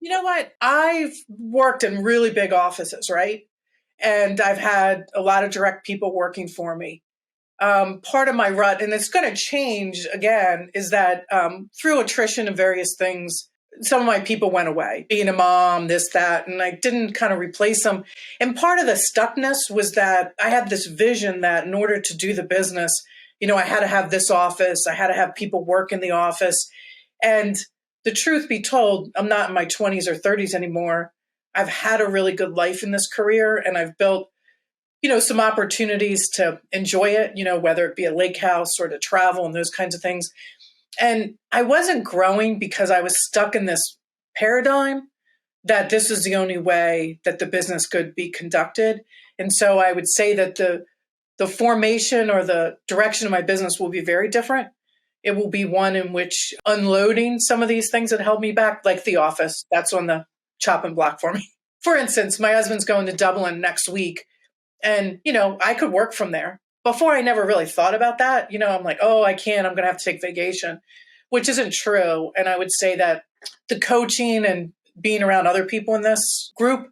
You know what? I've worked in really big offices, right? And I've had a lot of direct people working for me. Part of my rut, and it's going to change again, is that through attrition and various things, some of my people went away, being a mom, this, that, and I didn't kind of replace them. And part of the stuckness was that I had this vision that in order to do the business, I had to have this office, I had to have people work in the office. And the truth be told, I'm not in my 20s or 30s anymore. I've had a really good life in this career, and I've built some opportunities to enjoy it, whether it be a lake house or to travel and those kinds of things. And I wasn't growing because I was stuck in this paradigm that this is the only way that the business could be conducted. And so I would say that the formation or the direction of my business will be very different. It will be one in which unloading some of these things that held me back, like the office, that's on the chopping block for me. For instance, my husband's going to Dublin next week. And, I could work from there. Before, I never really thought about that. I'm like, oh, I can't. I'm going to have to take vacation, which isn't true. And I would say that the coaching and being around other people in this group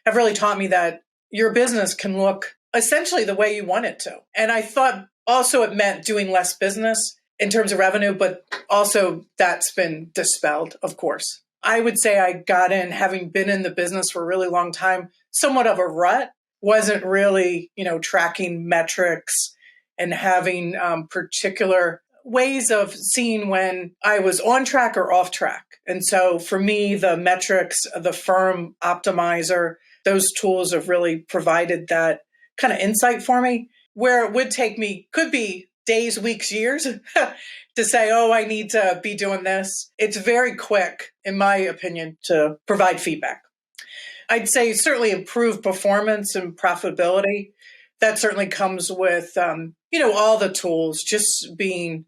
have really taught me that your business can look essentially the way you want it to. And I thought also it meant doing less business in terms of revenue, but also that's been dispelled, of course. I would say I got in, having been in the business for a really long time, somewhat of a rut. Wasn't really, tracking metrics and having particular ways of seeing when I was on track or off track. And so for me, the metrics, the firm optimizer, those tools have really provided that kind of insight for me, where it would take me, could be days, weeks, years to say, oh, I need to be doing this. It's very quick, in my opinion, to provide feedback. I'd say certainly improved performance and profitability. That certainly comes with, all the tools, just being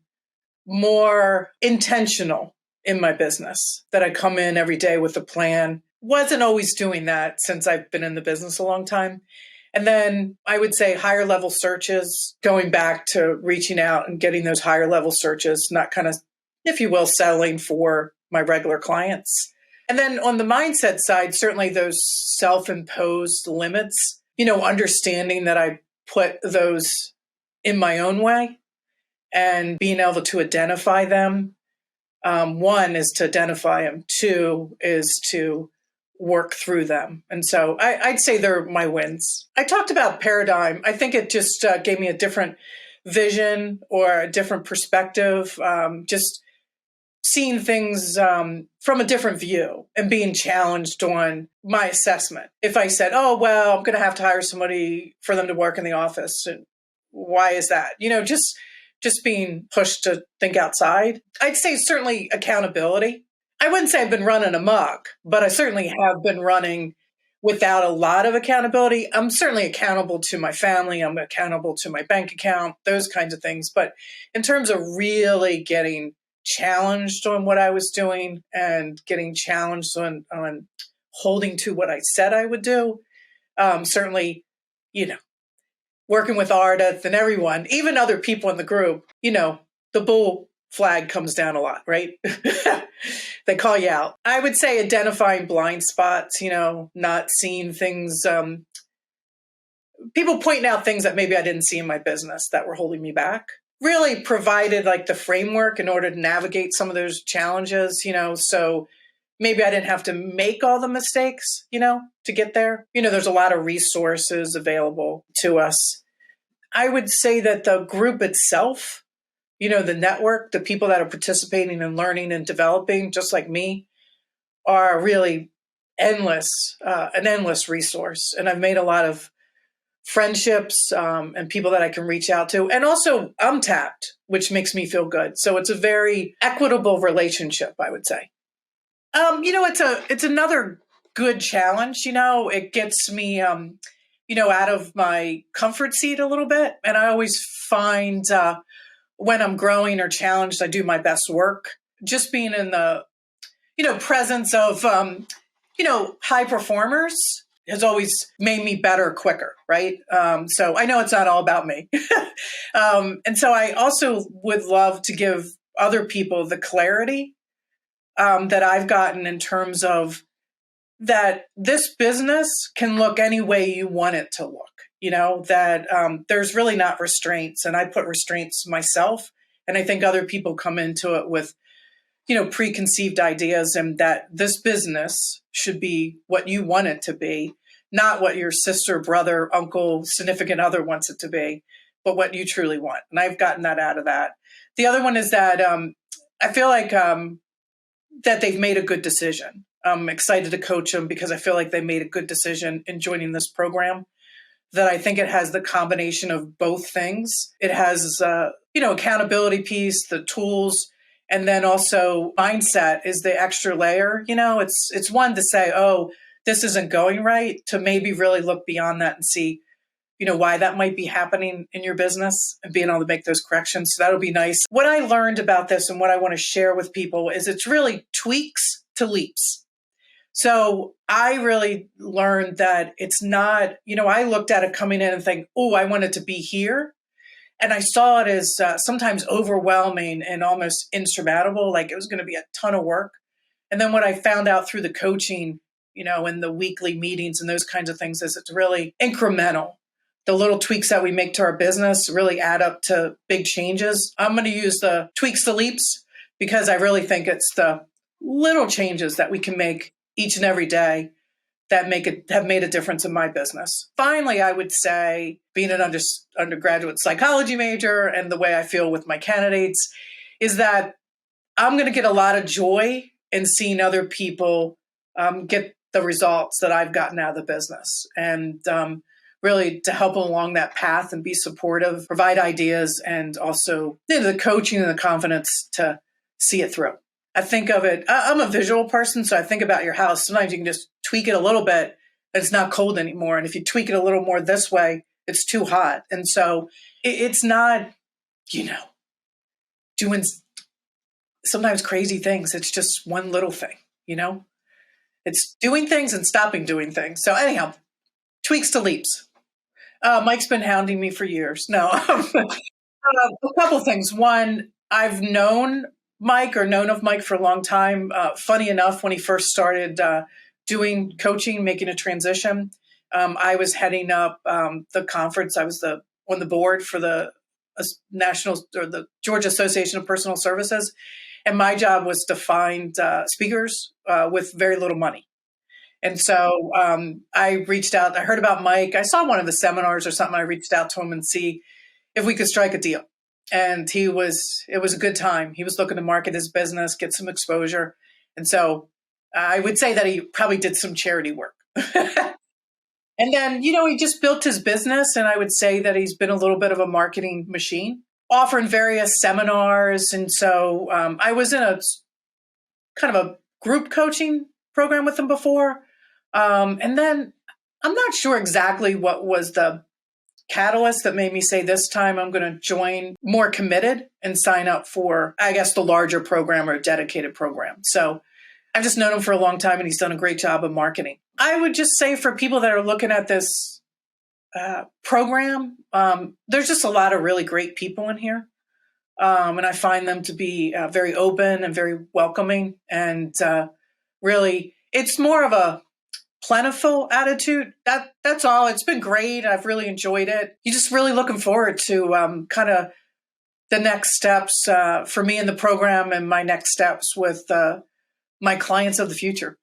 more intentional in my business, that I come in every day with a plan. Wasn't always doing that since I've been in the business a long time. And then I would say higher level searches, going back to reaching out and getting those higher level searches, not kind of, if you will, settling for my regular clients. And then on the mindset side, certainly those self-imposed limits, understanding that I put those in my own way and being able to identify them. One is to identify them. Two is to work through them. And so I'd say they're my wins. I talked about paradigm. I think it just gave me a different vision or a different perspective, just seeing things from a different view and being challenged on my assessment. If I said, oh, well, I'm going to have to hire somebody for them to work in the office. And why is that? Just being pushed to think outside. I'd say certainly accountability. I wouldn't say I've been running amok, but I certainly have been running without a lot of accountability. I'm certainly accountable to my family. I'm accountable to my bank account, those kinds of things. But in terms of really getting challenged on what I was doing and getting challenged on holding to what I said I would do. Certainly, working with Ardith and everyone, even other people in the group, the bull flag comes down a lot, right? They call you out. I would say identifying blind spots, not seeing things, people pointing out things that maybe I didn't see in my business that were holding me back. Really provided like the framework in order to navigate some of those challenges, so maybe I didn't have to make all the mistakes, to get there. There's a lot of resources available to us. I would say that the group itself, the network, the people that are participating and learning and developing, just like me, are really an endless resource. And I've made a lot of friendships and people that I can reach out to. And also I'm tapped, which makes me feel good. So it's a very equitable relationship, I would say. It's another good challenge. It gets me, out of my comfort seat a little bit. And I always find when I'm growing or challenged, I do my best work. Just being in the, presence of, high performers has always made me better quicker, right? So I know it's not all about me. And so I also would love to give other people the clarity that I've gotten in terms of that this business can look any way you want it to look, that there's really not restraints. And I put restraints myself. And I think other people come into it with, preconceived ideas, and that this business should be what you want it to be, not what your sister, brother, uncle, significant other wants it to be, but what you truly want. And I've gotten that out of that. The other one is that I feel like that they've made a good decision. I'm excited to coach them because I feel like they made a good decision in joining this program. That I think it has the combination of both things. It has, accountability piece, the tools, and then also mindset is the extra layer. It's one to say, oh, this isn't going right, to maybe really look beyond that and see, why that might be happening in your business and being able to make those corrections. So that'll be nice. What I learned about this and what I want to share with people is it's really tweaks to leaps. So I really learned that it's not, I looked at it coming in and think, oh, I want it to be here. And I saw it as sometimes overwhelming and almost insurmountable, like it was going to be a ton of work. And then what I found out through the coaching, and the weekly meetings and those kinds of things is it's really incremental. The little tweaks that we make to our business really add up to big changes. I'm going to use the tweaks to leaps because I really think it's the little changes that we can make each and every day that have made a difference in my business. Finally, I would say being an undergraduate psychology major and the way I feel with my candidates is that I'm going to get a lot of joy in seeing other people get the results that I've gotten out of the business, and really to help them along that path and be supportive, provide ideas, and also the coaching and the confidence to see it through. I think of it, I'm a visual person, so I think about your house. Sometimes you can just tweak it a little bit, and it's not cold anymore. And if you tweak it a little more this way, it's too hot. And so it's not, doing sometimes crazy things. It's just one little thing, It's doing things and stopping doing things. So anyhow, tweaks to leaps. Mike's been hounding me for years. No, a couple things. One, I've known of Mike for a long time. Funny enough, when he first started doing coaching, making a transition, I was heading up the conference. I was on the board for the the Georgia Association of Personal Services. And my job was to find speakers with very little money. And so I reached out. I heard about Mike. I saw one of the seminars or something. I reached out to him and see if we could strike a deal. And it was a good time. He was looking to market his business, get some exposure. And so I would say that he probably did some charity work. And then, he just built his business. And I would say that he's been a little bit of a marketing machine, offering various seminars. And so I was in a kind of a group coaching program with him before. And then I'm not sure exactly what was the catalyst that made me say this time I'm going to join more committed and sign up for, I guess, the larger program or a dedicated program. So I've just known him for a long time, and he's done a great job of marketing. I would just say for people that are looking at this program, there's just a lot of really great people in here. And I find them to be very open and very welcoming. And really, it's more of a plentiful attitude. That's all. It's been great. I've really enjoyed it. You're just really looking forward to kind of the next steps for me in the program and my next steps with my clients of the future.